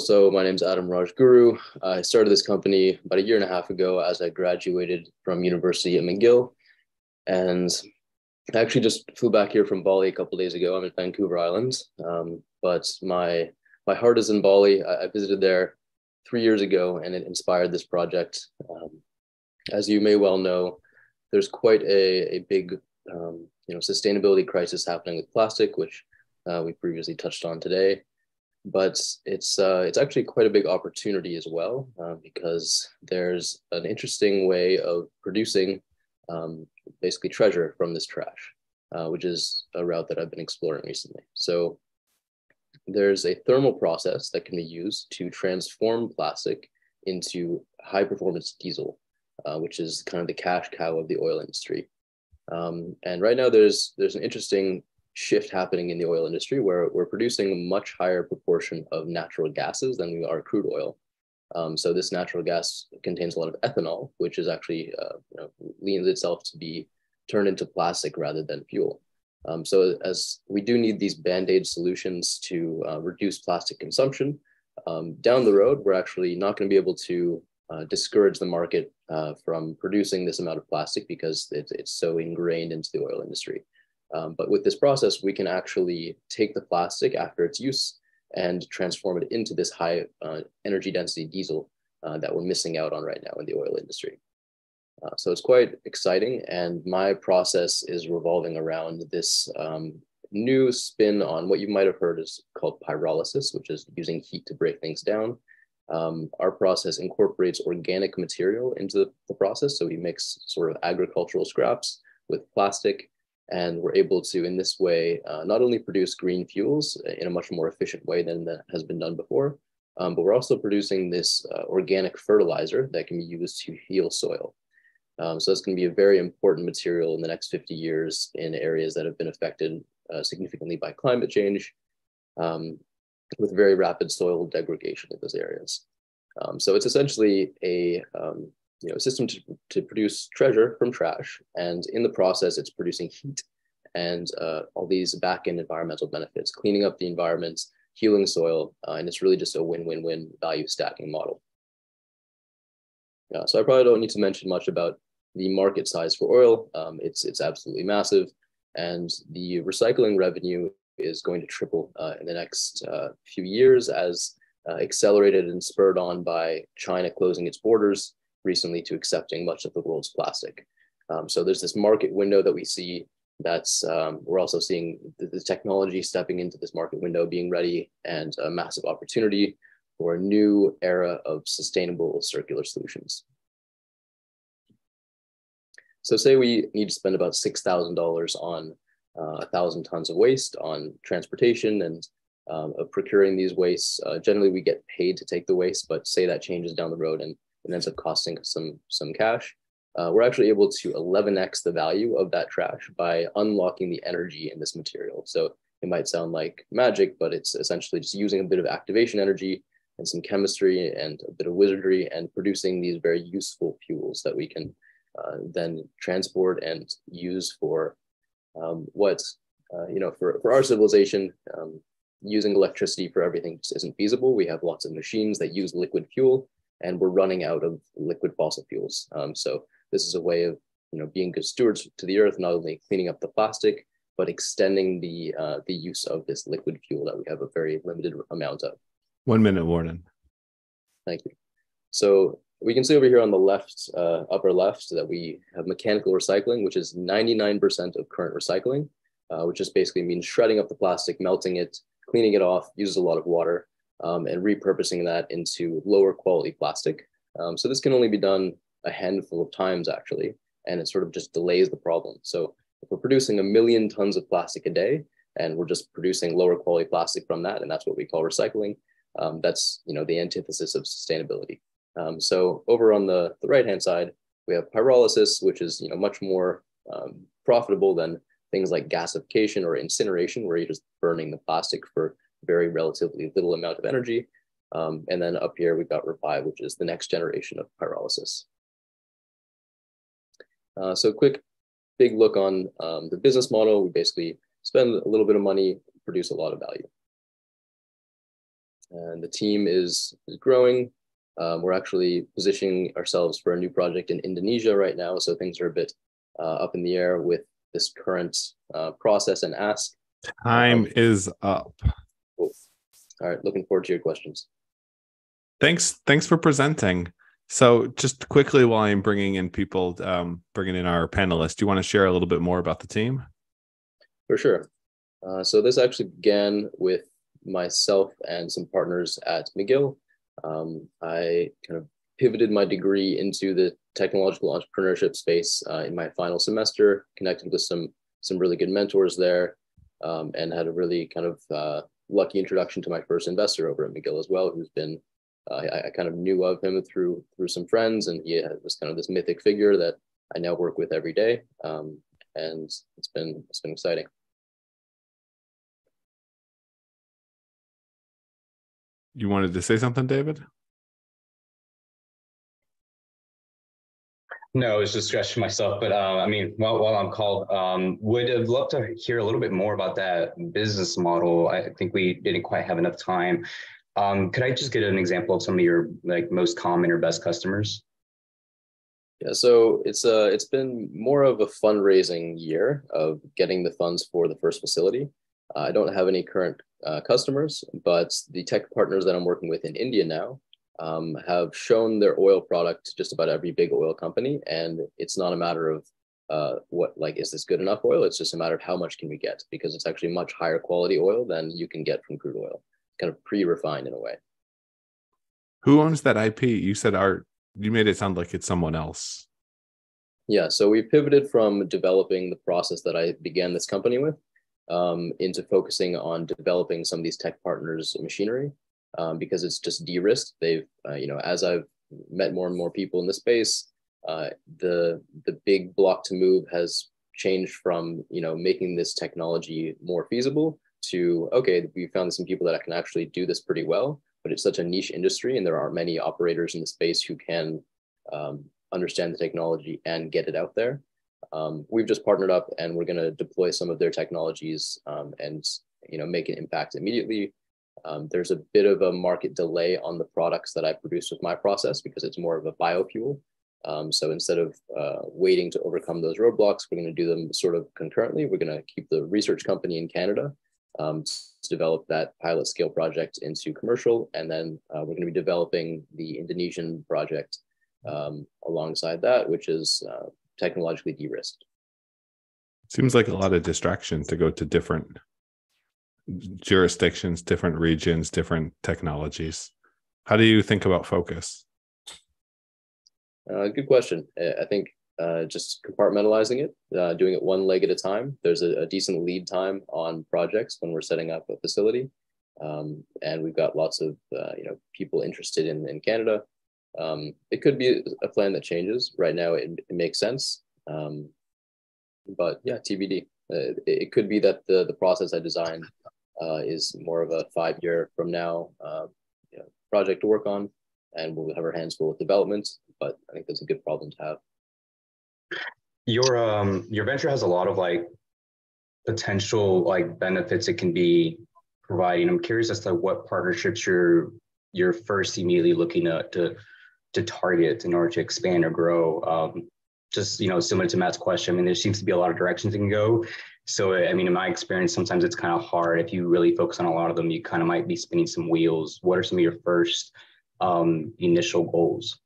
So my name's Adam Rajguru. I started this company about a year and a half ago as I graduated from university at McGill. And I actually just flew back here from Bali a couple of days ago. I'm in Vancouver Island, but my heart is in Bali. I visited there 3 years ago, and it inspired this project. As you may well know, there's quite a big sustainability crisis happening with plastic, which we previously touched on today. But it's actually quite a big opportunity as well, because there's an interesting way of producing basically treasure from this trash, which is a route that I've been exploring recently. So there's a thermal process that can be used to transform plastic into high performance diesel, which is kind of the cash cow of the oil industry. And right now there's an interesting shift happening in the oil industry where we're producing a much higher proportion of natural gases than we are crude oil. So this natural gas contains a lot of ethanol, which is actually leans itself to be turned into plastic rather than fuel. So as we do need these band-aid solutions to reduce plastic consumption, down the road, we're actually not going to be able to discourage the market from producing this amount of plastic because it's so ingrained into the oil industry. But with this process, we can actually take the plastic after its use and transform it into this high energy density diesel that we're missing out on right now in the oil industry. So it's quite exciting. And my process is revolving around this new spin on what you might have heard is called pyrolysis, which is using heat to break things down. Our process incorporates organic material into the process. So we mix sort of agricultural scraps with plastic. And we're able to, in this way, not only produce green fuels in a much more efficient way than that has been done before, but we're also producing this organic fertilizer that can be used to heal soil. So that's going to be a very important material in the next 50 years in areas that have been affected significantly by climate change, with very rapid soil degradation in those areas. So it's essentially a system to produce treasure from trash, and in the process, it's producing heat and all these back-end environmental benefits, cleaning up the environment, healing soil, and it's really just a win-win-win value stacking model. So I probably don't need to mention much about the market size for oil. It's absolutely massive, and the recycling revenue is going to triple in the next few years as accelerated and spurred on by China closing its borders recently to accepting much of the world's plastic. So there's this market window that we see that's, we're also seeing the technology stepping into this market window being ready, and a massive opportunity for a new era of sustainable circular solutions. So say we need to spend about $6,000 on 1,000 tons of waste on transportation and procuring these wastes. Generally we get paid to take the waste, but say that changes down the road and it ends up costing some cash. We're actually able to 11x the value of that trash by unlocking the energy in this material. So it might sound like magic, but it's essentially just using a bit of activation energy and some chemistry and a bit of wizardry and producing these very useful fuels that we can then transport and use for for our civilization. Using electricity for everything just isn't feasible. We have lots of machines that use liquid fuel, and we're running out of liquid fossil fuels. So this is a way of being good stewards to the earth, not only cleaning up the plastic, but extending the use of this liquid fuel that we have a very limited amount of. 1 minute, Warden. Thank you. So we can see over here on the left, upper left, that we have mechanical recycling, which is 99% of current recycling, which just basically means shredding up the plastic, melting it, cleaning it off, uses a lot of water, and repurposing that into lower quality plastic. So this can only be done a handful of times actually, and it sort of just delays the problem. So if we're producing 1 million tons of plastic a day, and we're just producing lower quality plastic from that, and that's what we call recycling, that's the antithesis of sustainability. So over on the right-hand side, we have pyrolysis, which is much more profitable than things like gasification or incineration, where you're just burning the plastic for very relatively little amount of energy. And then up here, we've got Reviv, which is the next generation of pyrolysis. So big look on the business model. We basically spend a little bit of money, produce a lot of value. and the team is growing. We're actually positioning ourselves for a new project in Indonesia right now, so things are a bit up in the air with this current process and ask. Time is up. Cool. All right, looking forward to your questions. Thanks for presenting. So just quickly, while I'm bringing in people, bringing in our panelists, do you want to share a little bit more about the team? For sure. So this actually began with myself and some partners at McGill. I kind of pivoted my degree into the technological entrepreneurship space in my final semester, connected with some really good mentors there, and had a really kind of lucky introduction to my first investor over at McGill as well, who's been, I kind of knew of him through some friends, and he was kind of this mythic figure that I now work with every day, and it's been exciting. You wanted to say something, David? No, I was just stretching myself, but I mean, while I'm called, would have loved to hear a little bit more about that business model. I think we didn't quite have enough time. Could I just get an example of some of your most common or best customers? Yeah, so it's been more of a fundraising year of getting the funds for the first facility. I don't have any current customers, but the tech partners that I'm working with in India now have shown their oil product to just about every big oil company, and it's not a matter of is this good enough oil? It's just a matter of how much can we get, because it's actually much higher quality oil than you can get from crude oil, kind of pre-refined in a way. Who owns that IP? You said you made it sound like it's someone else. Yeah, so we pivoted from developing the process that I began this company with into focusing on developing some of these tech partners' machinery, because it's just de-risked. They've, as I've met more and more people in the space, the big block to move has changed from, making this technology more feasible to, okay, we found some people that can actually do this pretty well, but it's such a niche industry and there aren't many operators in the space who can understand the technology and get it out there. We've just partnered up and we're going to deploy some of their technologies and make an impact immediately. There's a bit of a market delay on the products that I produce with my process because it's more of a biofuel. So instead of waiting to overcome those roadblocks, we're going to do them sort of concurrently. We're going to keep the research company in Canada to develop that pilot scale project into commercial, and then we're going to be developing the Indonesian project alongside that, which is technologically de-risked. Seems like a lot of distraction to go to different jurisdictions, different regions, different technologies. How do you think about focus? Good question. I think just compartmentalizing it, doing it one leg at a time. There's a decent lead time on projects when we're setting up a facility, and we've got lots of people interested in Canada. It could be a plan that changes. Right now, it makes sense, but yeah, TBD. It could be that the process I designed is more of a 5-year from now project to work on, and we'll have our hands full with development. But I think that's a good problem to have. Your venture has a lot of potential benefits it can be providing. I'm curious as to what partnerships you're first immediately looking to target in order to expand or grow. Just similar to Matt's question, I mean, there seems to be a lot of directions it can go. So I mean, in my experience, sometimes it's kind of hard. If you really focus on a lot of them, you kind of might be spinning some wheels. What are some of your first initial goals?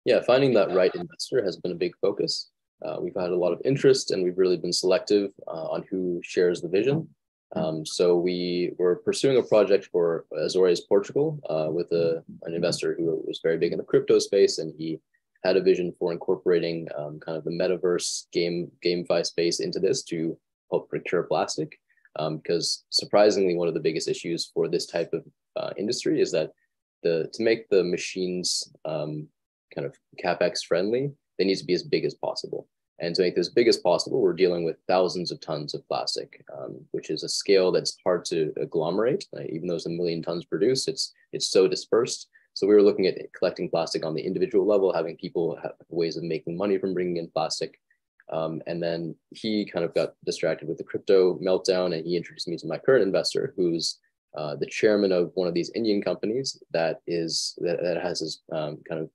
Yeah, finding that right investor has been a big focus. We've had a lot of interest and we've really been selective on who shares the vision. So we were pursuing a project for Azores, Portugal, with an investor who was very big in the crypto space, and he had a vision for incorporating kind of the metaverse GameFi space into this to help procure plastic. Because surprisingly, one of the biggest issues for this type of industry is that to make the machines kind of CapEx friendly, they need to be as big as possible. And to make this big as possible, we're dealing with thousands of tons of plastic, which is a scale that's hard to agglomerate. Even though it's 1 million tons produced, it's so dispersed. So we were looking at collecting plastic on the individual level, having people have ways of making money from bringing in plastic. And then he kind of got distracted with the crypto meltdown, and he introduced me to my current investor, who's the chairman of one of these Indian companies that has his kind of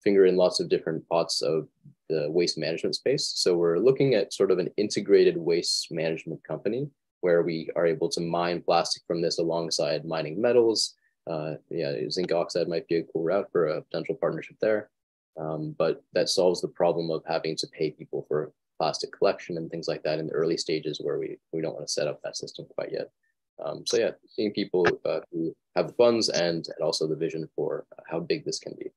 finger in lots of different pots of the waste management space. So we're looking at sort of an integrated waste management company where we are able to mine plastic from this alongside mining metals. Zinc oxide might be a cool route for a potential partnership there. But that solves the problem of having to pay people for plastic collection and things like that in the early stages where we don't want to set up that system quite yet. Seeing people who have the funds and also the vision for how big this can be.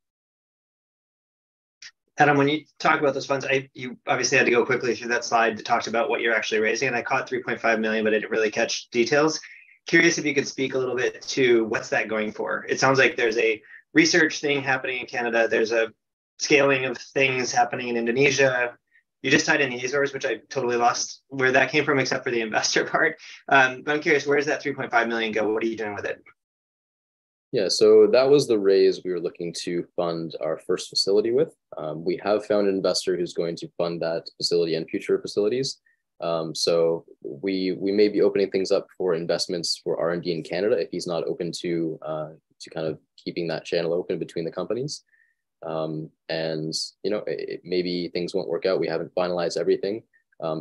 Adam, when you talk about those funds, you obviously had to go quickly through that slide that talked about what you're actually raising, and I caught 3.5 million, but I didn't really catch details. Curious if you could speak a little bit to what's that going for. It sounds like there's a research thing happening in Canada. There's a scaling of things happening in Indonesia. You just tied in the Azores, which I totally lost where that came from, except for the investor part. But I'm curious, where does that 3.5 million go? What are you doing with it? Yeah, so that was the raise we were looking to fund our first facility with. We have found an investor who's going to fund that facility and future facilities. So we may be opening things up for investments for R&D in Canada if he's not open to kind of keeping that channel open between the companies. Maybe things won't work out. We haven't finalized everything.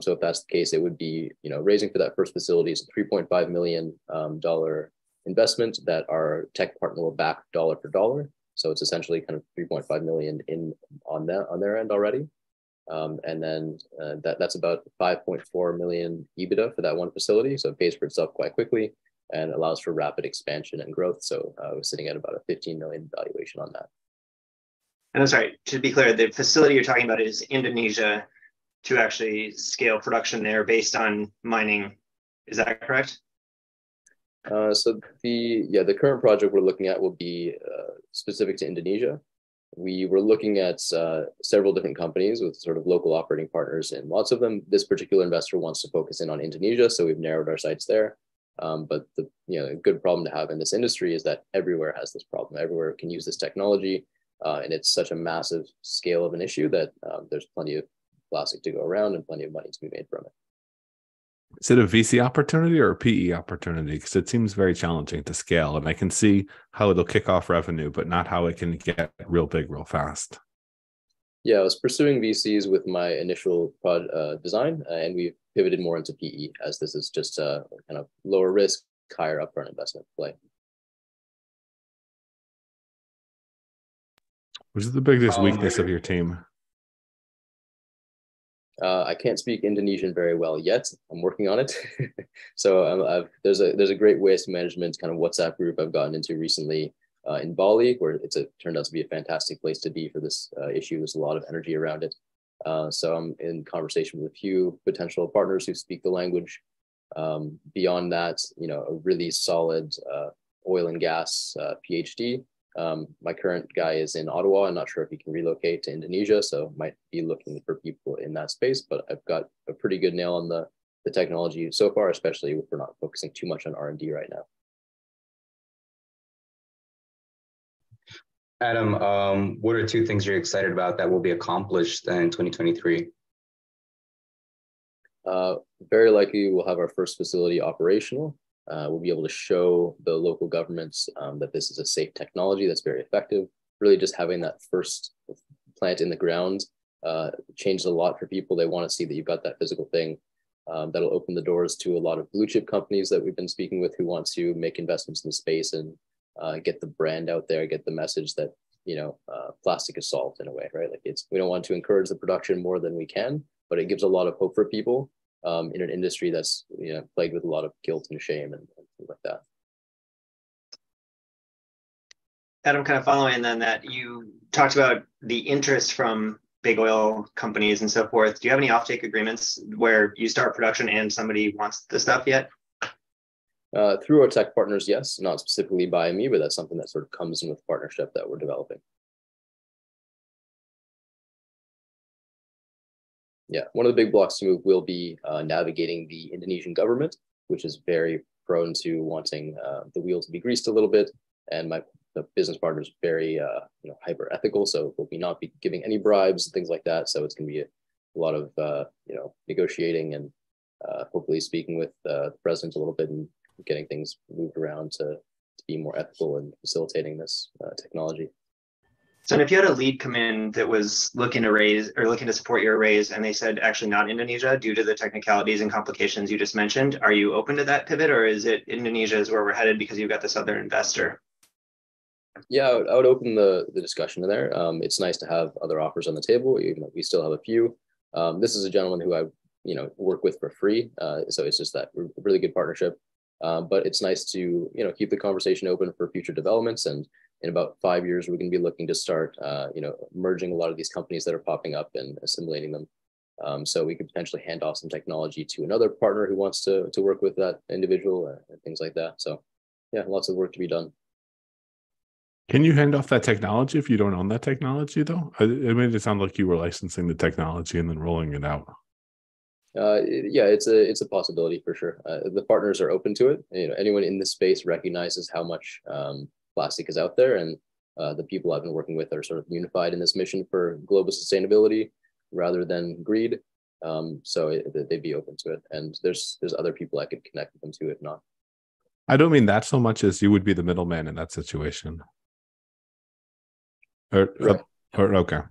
So if that's the case, it would be, raising for that first facility is a $3.5 million investment that our tech partner will back dollar for dollar. So it's essentially kind of 3.5 million on their end already. And then that's about 5.4 million EBITDA for that one facility. So it pays for itself quite quickly and allows for rapid expansion and growth. So we're sitting at about a 15 million valuation on that. And I'm sorry, to be clear, the facility you're talking about is Indonesia to actually scale production there based on mining. Is that correct? So the current project we're looking at will be specific to Indonesia. We were looking at several different companies with sort of local operating partners, and lots of them, this particular investor wants to focus in on Indonesia, so we've narrowed our sights there. But a good problem to have in this industry is that everywhere has this problem. Everywhere can use this technology, and it's such a massive scale of an issue that there's plenty of plastic to go around and plenty of money to be made from it. Is it a VC opportunity or a PE opportunity? Because it seems very challenging to scale, and I can see how it'll kick off revenue, but not how it can get real big real fast. Yeah, I was pursuing VCs with my initial design, and we've pivoted more into PE as this is just a kind of lower risk, higher upfront investment play. Which is the biggest weakness of your team? I can't speak Indonesian very well yet. I'm working on it. So there's a great waste management kind of WhatsApp group I've gotten into recently in Bali, where it's turned out to be a fantastic place to be for this issue. There's a lot of energy around it. So I'm in conversation with a few potential partners who speak the language. Beyond that, a really solid oil and gas PhD. My current guy is in Ottawa. I'm not sure if he can relocate to Indonesia, so might be looking for people in that space, but I've got a pretty good nail on the technology so far, especially if we're not focusing too much on R&D right now. Adam, what are two things you're excited about that will be accomplished in 2023? Very likely we'll have our first facility operational. We'll be able to show the local governments that this is a safe technology that's very effective. Really just having that first plant in the ground changes a lot for people. They want to see that you've got that physical thing. That'll open the doors to a lot of blue chip companies that we've been speaking with who want to make investments in the space and get the brand out there, get the message that, plastic is solved in a way, right? Like we don't want to encourage the production more than we can, but it gives a lot of hope for people. In an industry that's plagued with a lot of guilt and shame and things like that. Adam, kind of following then that you talked about the interest from big oil companies and so forth. Do you have any offtake agreements where you start production and somebody wants the stuff yet? Through our tech partners, yes, not specifically by me, but that's something that sort of comes in with partnership that we're developing. Yeah, one of the big blocks to move will be navigating the Indonesian government, which is very prone to wanting the wheel to be greased a little bit. And the business partner is very hyper ethical, so we'll not be giving any bribes and things like that. So it's going to be a lot of negotiating and hopefully speaking with the president a little bit and getting things moved around to be more ethical and facilitating this technology. So if you had a lead come in that was looking to raise or looking to support your raise, and they said actually not Indonesia due to the technicalities and complications you just mentioned, are you open to that pivot, or is it Indonesia is where we're headed because you've got this other investor? Yeah, I would open the discussion there. It's nice to have other offers on the table, even though we still have a few. This is a gentleman who I work with for free, so it's just that really good partnership. But it's nice to keep the conversation open for future developments, and in about 5 years we're going to be looking to start merging a lot of these companies that are popping up and assimilating them. So we could potentially hand off some technology to another partner who wants to work with that individual and things like that. So yeah, lots of work to be done. Can you hand off that technology if you don't own that technology, though? It made it sound like you were licensing the technology and then rolling it out. Yeah, it's a possibility for sure. The partners are open to it. Anyone in this space recognizes how much plastic is out there, and the people I've been working with are sort of unified in this mission for global sustainability rather than greed. So they'd be open to it, and there's other people I could connect them to if not. I don't mean that so much as you would be the middleman in that situation. Or okay.